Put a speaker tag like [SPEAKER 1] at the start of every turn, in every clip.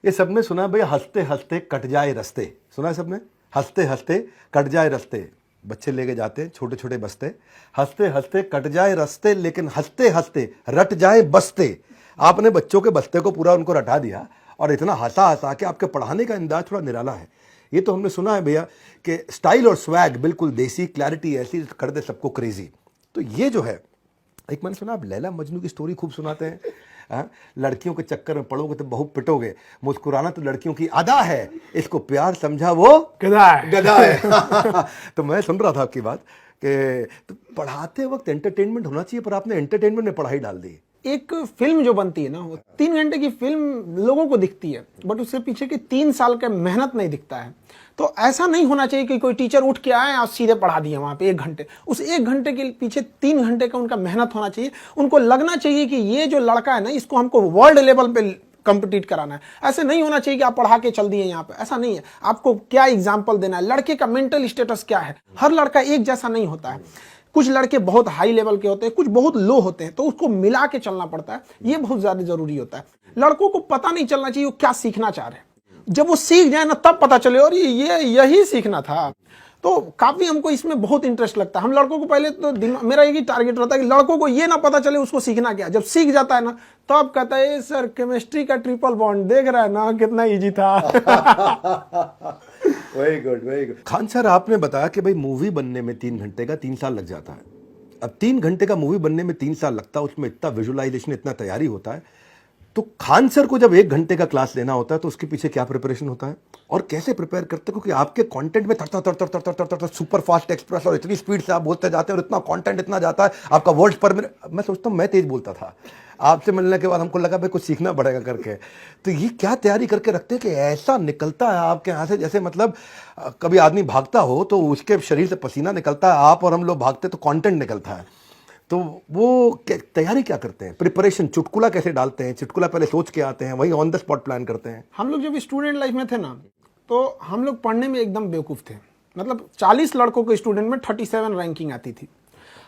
[SPEAKER 1] ये सबने सुना है भैया, हंसते हंसते कट जाए रास्ते, सुना है सबने? हंसते हंसते कट जाए रास्ते, बच्चे लेके जाते छोटे छोटे बस्ते, हंसते हंसते कट जाए रास्ते लेकिन हंसते हंसते रट जाए बस्ते। आपने बच्चों के बस्ते को पूरा उनको रटा दिया और इतना हंसा हंसा के आपके पढ़ाने का अंदाज थोड़ा निराला है। ये तो हमने सुना है भैया कि स्टाइल और स्वैग बिल्कुल देसी, क्लैरिटी ऐसी कर दे सबको क्रेजी। तो ये जो है, एक मैंने सुना आप लैला मजनू की स्टोरी खूब सुनाते हैं। लड़कियों के चक्कर में पड़ोगे तो बहुत पिटोगे, मुस्कुराना तो लड़कियों की अदा है, इसको प्यार समझा वो
[SPEAKER 2] गधा है,
[SPEAKER 1] गधा है। तो मैं सुन रहा था आपकी बात कि तो पढ़ाते वक्त एंटरटेनमेंट होना चाहिए, पर आपने एंटरटेनमेंट में पढ़ाई डाल दी।
[SPEAKER 2] एक फिल्म जो बनती है ना, वो 3 घंटे की फिल्म लोगों को दिखती है, बट उसके पीछे की 3 साल का मेहनत नहीं दिखता है। तो ऐसा नहीं होना चाहिए कि कोई टीचर उठ के आए और सीधे पढ़ा दिए वहां पे 1 घंटे। उस 1 घंटे के पीछे 3 घंटे का उनका मेहनत होना चाहिए। उनको लगना चाहिए कि ये जो लड़का है ना, इसको हमको वर्ल्ड लेवल पे कंपीट कराना है। ऐसे नहीं होना चाहिए कि आप पढ़ा के चल दिए यहाँ पे, ऐसा नहीं है। आपको क्या एग्जाम्पल देना है, लड़के का मेंटल स्टेटस क्या है। हर लड़का एक जैसा नहीं होता है, कुछ लड़के बहुत हाई लेवल के होते हैं, कुछ बहुत लो होते हैं, तो उसको मिला के चलना पड़ता है। ये बहुत ज्यादा जरूरी होता है। लड़कों को पता नहीं चलना चाहिए वो क्या सीखना चाह रहे हैं। जब वो सीख जाए ना, तब पता चले और ये यही सीखना था। तो काफी हमको इसमें बहुत इंटरेस्ट लगता है। हम लड़कों को पहले तो मेरा एक ही टारगेट रहता है कि लड़कों को ये ना पता चले उसको सीखना क्या। जब सीख जाता है ना, तब कहता है सर केमिस्ट्री का ट्रिपल बॉन्ड देख रहा है ना, कितना इजी था।
[SPEAKER 1] Very good, very good. Khan sir, आपने बताया कि भाई मूवी बनने में 3 घंटे का 3 साल लग जाता है। अब 3 घंटे का मूवी बनने में 3 साल लगता है, उसमें इतना विजुअलाइजेशन, इतना तैयारी होता है। तो खान सर को जब 1 घंटे का क्लास लेना होता है तो उसके पीछे क्या प्रिपरेशन होता है और कैसे प्रिपेयर करते हैं? क्योंकि आपके कंटेंट में तर सुपर फास्ट एक्सप्रेस और इतनी स्पीड से आप बोलते जाते हैं और इतना कंटेंट इतना जाता है, आपका वर्ड्स पर मिनट। मैं सोचता हूँ मैं तेज बोलता था, आपसे मिलने के बाद हमको लगा भाई कुछ सीखना पड़ेगा करके। तो ये क्या तैयारी करके रखते हैं कि ऐसा निकलता है आपके यहाँ से, जैसे मतलब कभी आदमी भागता हो तो उसके शरीर से पसीना निकलता है, आप और हम लोग भागते तो कंटेंट निकलता है। तो वो तैयारी क्या करते हैं, प्रिपरेशन, चुटकुला कैसे डालते हैं? चुटकुला पहले सोच के आते हैं, वही ऑन द स्पॉट प्लान करते हैं?
[SPEAKER 2] हम लोग जब स्टूडेंट लाइफ में थे ना, तो हम लोग पढ़ने में एकदम बेवकूफ़ थे। मतलब 40 लड़कों के स्टूडेंट में 37 रैंकिंग आती थी।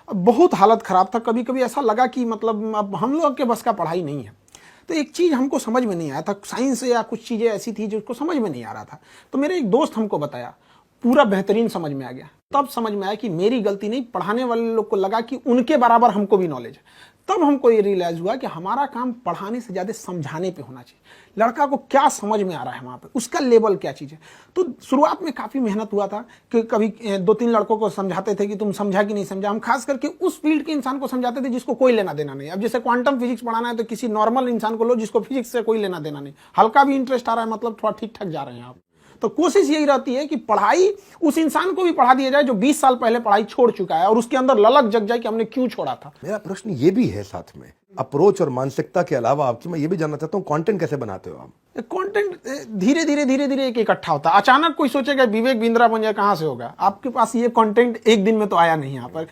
[SPEAKER 2] अब बहुत हालत ख़राब था। कभी कभी ऐसा लगा कि मतलब अब हम लोग के बस का पढ़ाई नहीं है। तो एक चीज़ हमको समझ में नहीं आया था, साइंस या कुछ चीज़ें ऐसी थी जो उसको समझ में नहीं आ रहा था। तो मेरे एक दोस्त हमको बताया, पूरा बेहतरीन समझ में आ गया। तब समझ में आया कि मेरी गलती नहीं, पढ़ाने वाले लोग को लगा कि उनके बराबर हमको भी नॉलेज है। तब हमको ये रियलाइज हुआ कि हमारा काम पढ़ाने से ज़्यादा समझाने पे होना चाहिए। लड़का को क्या समझ में आ रहा है वहाँ पे, उसका लेवल क्या चीज़ है। तो शुरुआत में काफ़ी मेहनत हुआ था कि कभी 2-3 लड़कों को समझाते थे कि तुम समझा कि नहीं समझा। हम खास करके उस फील्ड के इंसान को समझाते थे जिसको कोई लेना देना नहीं। अब जैसे क्वांटम फिजिक्स पढ़ाना है तो किसी नॉर्मल इंसान को लो जिसको फिजिक्स से कोई लेना देना नहीं, हल्का भी इंटरेस्ट आ रहा है, मतलब थोड़ा ठीक ठाक जा रहे हैं आप। तो कोशिश यही रहती है कि पढ़ाई उस इंसान को भी पढ़ा दिया जाए जो 20 साल पहले पढ़ाई छोड़ चुका है और उसके अंदर ललक जग जाए कि हमने क्यों छोड़ा था।
[SPEAKER 1] मेरा प्रश्न ये भी है साथ में, अप्रोच और मानसिकता के अलावा आपकी मैं ये भी जानना चाहता हूँ, कंटेंट कैसे बनाते हो आप?
[SPEAKER 2] कंटेंट धीरे धीरे एक इकट्ठा होता है। अचानक कोई सोचेगा विवेक बिंद्रा बन जाए, कहां से होगा? आपके पास ये कंटेंट एक दिन में तो आया नहीं यहाँ पर।